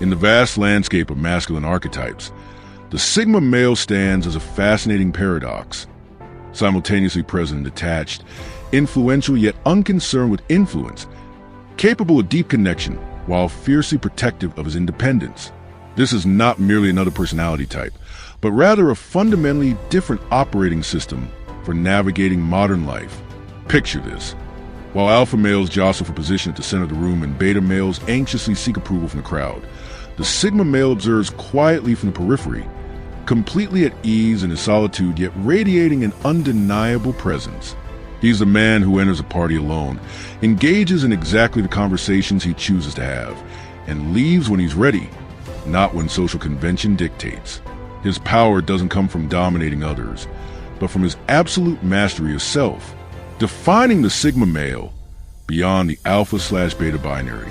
In the vast landscape of masculine archetypes, the Sigma male stands as a fascinating paradox, simultaneously present and detached, influential yet unconcerned with influence, capable of deep connection while fiercely protective of his independence. This is not merely another personality type, but rather a fundamentally different operating system for navigating modern life. Picture this. While alpha males jostle for position at the center of the room and beta males anxiously seek approval from the crowd, the Sigma male observes quietly from the periphery, completely at ease in his solitude, yet radiating an undeniable presence. He's the man who enters a party alone, engages in exactly the conversations he chooses to have, and leaves when he's ready, not when social convention dictates. His power doesn't come from dominating others, but from his absolute mastery of self, defining the Sigma male beyond the alpha/beta binary.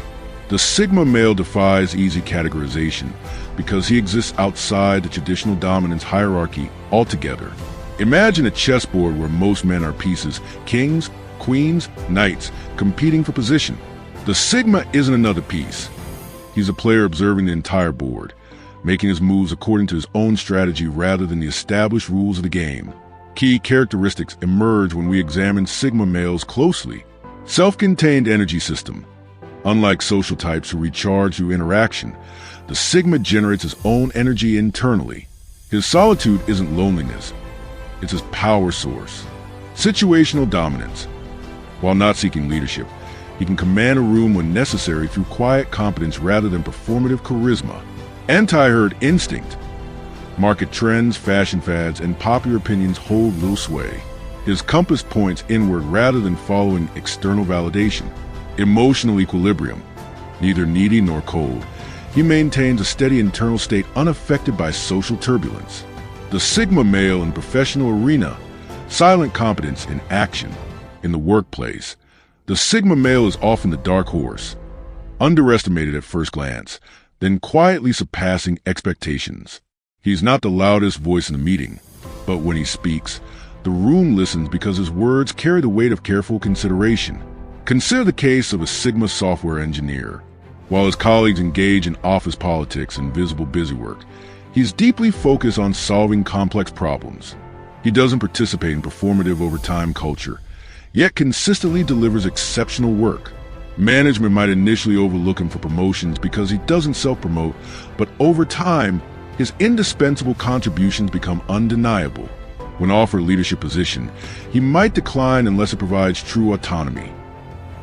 The Sigma male defies easy categorization because he exists outside the traditional dominance hierarchy altogether. Imagine a chessboard where most men are pieces, kings, queens, knights, competing for position. The Sigma isn't another piece. He's a player observing the entire board, making his moves according to his own strategy rather than the established rules of the game. Key characteristics emerge when we examine Sigma males closely. Self-contained energy system. Unlike social types who recharge through interaction, the Sigma generates his own energy internally. His solitude isn't loneliness, it's his power source. Situational dominance. While not seeking leadership, he can command a room when necessary through quiet competence rather than performative charisma. Anti-herd instinct. Market trends, fashion fads, and popular opinions hold little sway. His compass points inward rather than following external validation. Emotional equilibrium. Neither needy nor cold, he maintains a steady internal state unaffected by social turbulence. The Sigma male in professional arena. Silent competence in action. In the workplace, the Sigma male is often the dark horse, underestimated at first glance, then quietly surpassing expectations. He's not the loudest voice in the meeting, but when he speaks, the room listens because his words carry the weight of careful consideration. Consider the case of a Sigma software engineer. While his colleagues engage in office politics and visible busywork, he's deeply focused on solving complex problems. He doesn't participate in performative overtime culture, yet consistently delivers exceptional work. Management might initially overlook him for promotions because he doesn't self-promote, but over time, his indispensable contributions become undeniable. When offered a leadership position, he might decline unless it provides true autonomy.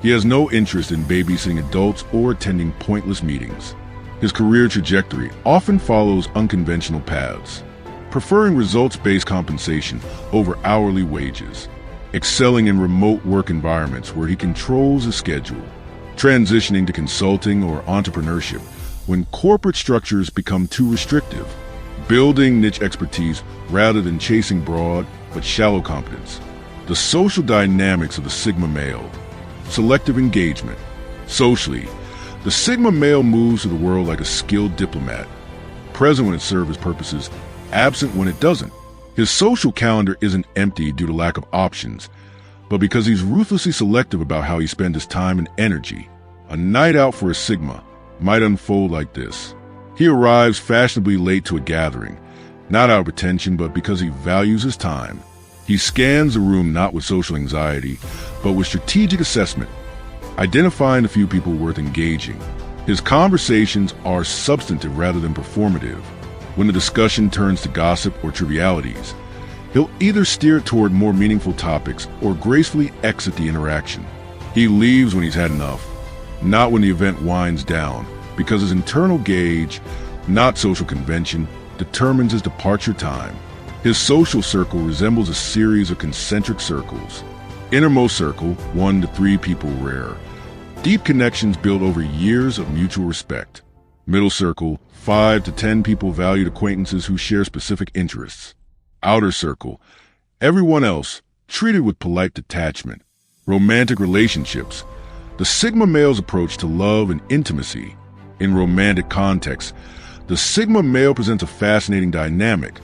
He has no interest in babysitting adults or attending pointless meetings. His career trajectory often follows unconventional paths, preferring results-based compensation over hourly wages, excelling in remote work environments where he controls his schedule, transitioning to consulting or entrepreneurship when corporate structures become too restrictive, building niche expertise rather than chasing broad but shallow competence. The social dynamics of the Sigma male. Selective engagement. Socially, the Sigma male moves through the world like a skilled diplomat, present when it serves his purposes, absent when it doesn't. His social calendar isn't empty due to lack of options, but because he's ruthlessly selective about how he spends his time and energy. A night out for a Sigma might unfold like this. He arrives fashionably late to a gathering, not out of pretension, but because he values his time. He scans the room not with social anxiety, but with strategic assessment, identifying the few people worth engaging. His conversations are substantive rather than performative. When the discussion turns to gossip or trivialities, he'll either steer it toward more meaningful topics or gracefully exit the interaction. He leaves when he's had enough, not when the event winds down, because his internal gauge, not social convention, determines his departure time. His social circle resembles a series of concentric circles. Innermost circle, 1 to 3 people rare. Deep connections built over years of mutual respect. Middle circle, 5 to 10 people valued acquaintances who share specific interests. Outer circle, everyone else, treated with polite detachment. Romantic relationships, the Sigma male's approach to love and intimacy. In romantic contexts, the Sigma male presents a fascinating dynamic,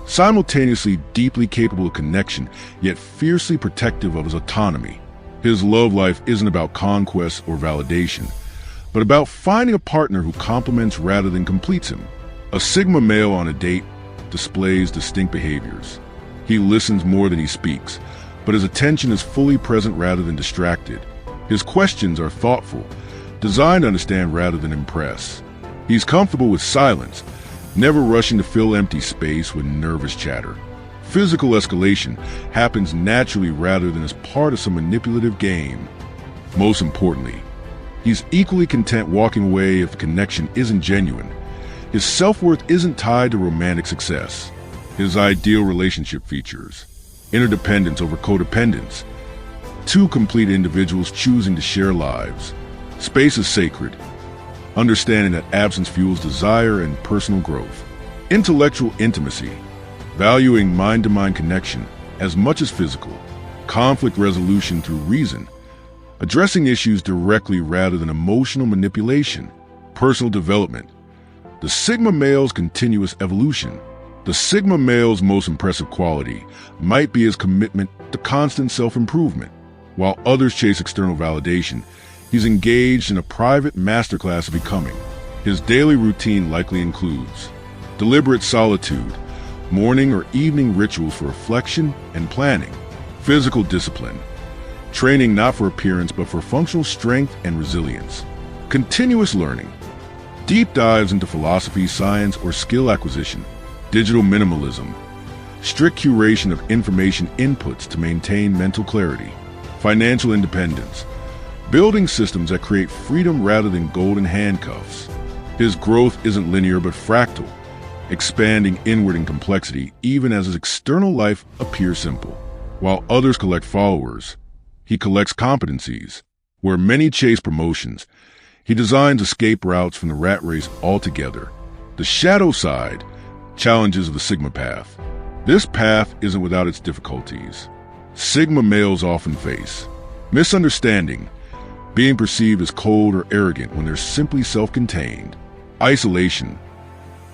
simultaneously deeply capable of connection, yet fiercely protective of his autonomy. His love life isn't about conquest or validation, but about finding a partner who complements rather than completes him. A Sigma male on a date displays distinct behaviors. He listens more than he speaks, but his attention is fully present rather than distracted. His questions are thoughtful, designed to understand rather than impress. He's comfortable with silence, never rushing to fill empty space with nervous chatter. Physical escalation happens naturally rather than as part of some manipulative game. Most importantly, he's equally content walking away if the connection isn't genuine. His self-worth isn't tied to romantic success. His ideal relationship features interdependence over codependence, two complete individuals choosing to share lives. Space is sacred, understanding that absence fuels desire and personal growth. Intellectual intimacy, valuing mind-to-mind connection as much as physical. Conflict resolution through reason, addressing issues directly rather than emotional manipulation. Personal development, the Sigma male's continuous evolution. The Sigma male's most impressive quality might be his commitment to constant self-improvement. While others chase external validation, he's engaged in a private masterclass of becoming. His daily routine likely includes deliberate solitude, morning or evening rituals for reflection and planning. Physical discipline, training not for appearance but for functional strength and resilience. Continuous learning, deep dives into philosophy, science, or skill acquisition. Digital minimalism, strict curation of information inputs to maintain mental clarity. Financial independence, building systems that create freedom rather than golden handcuffs. His growth isn't linear but fractal, expanding inward in complexity even as his external life appears simple. While others collect followers, he collects competencies. Where many chase promotions, he designs escape routes from the rat race altogether. The shadow side, challenges of the Sigma path. This path isn't without its difficulties. Sigma males often face misunderstanding, being perceived as cold or arrogant when they're simply self-contained. Isolation,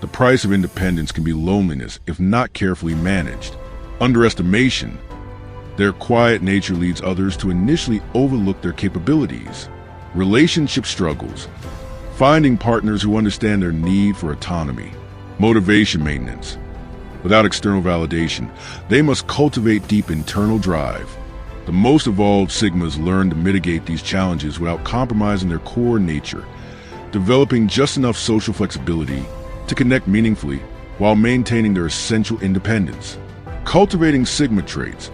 the price of independence can be loneliness if not carefully managed. Underestimation, their quiet nature leads others to initially overlook their capabilities. Relationship struggles, finding partners who understand their need for autonomy. Motivation maintenance, without external validation, they must cultivate deep internal drive. The most evolved Sigmas learn to mitigate these challenges without compromising their core nature, developing just enough social flexibility to connect meaningfully while maintaining their essential independence. Cultivating Sigma traits,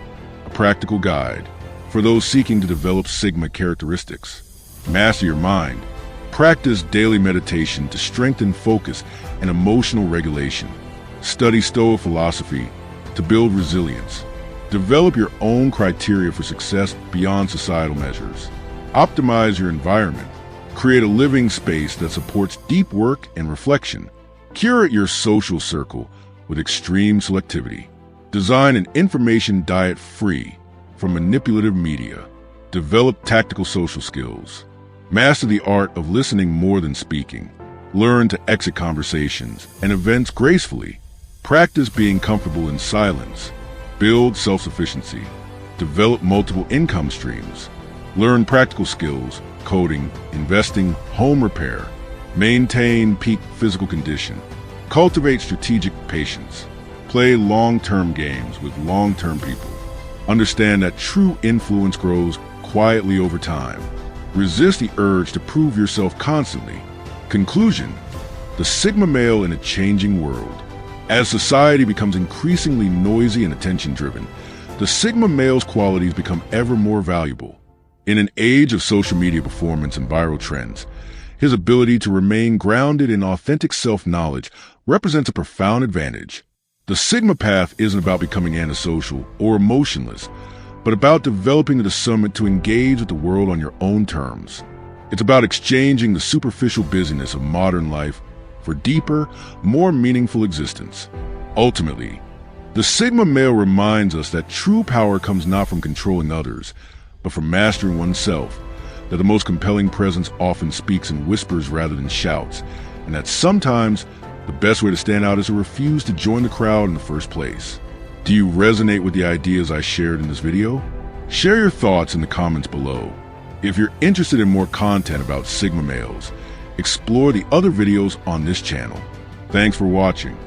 a practical guide for those seeking to develop Sigma characteristics. Master your mind. Practice daily meditation to strengthen focus and emotional regulation. Study Stoic philosophy to build resilience. Develop your own criteria for success beyond societal measures. Optimize your environment. Create a living space that supports deep work and reflection. Curate your social circle with extreme selectivity. Design an information diet free from manipulative media. Develop tactical social skills. Master the art of listening more than speaking. Learn to exit conversations and events gracefully. Practice being comfortable in silence. Build self-sufficiency. Develop multiple income streams. Learn practical skills, coding, investing, home repair. Maintain peak physical condition. Cultivate strategic patience. Play long-term games with long-term people. Understand that true influence grows quietly over time. Resist the urge to prove yourself constantly. Conclusion: the Sigma male in a changing world. As society becomes increasingly noisy and attention-driven, the Sigma male's qualities become ever more valuable. In an age of social media performance and viral trends, his ability to remain grounded in authentic self-knowledge represents a profound advantage. The Sigma path isn't about becoming antisocial or emotionless, but about developing the discernment to engage with the world on your own terms. It's about exchanging the superficial busyness of modern life for deeper, more meaningful existence. Ultimately, the Sigma male reminds us that true power comes not from controlling others, but from mastering oneself, that the most compelling presence often speaks in whispers rather than shouts, and that sometimes the best way to stand out is to refuse to join the crowd in the first place. Do you resonate with the ideas I shared in this video? Share your thoughts in the comments below. If you're interested in more content about Sigma males, explore the other videos on this channel. Thanks for watching.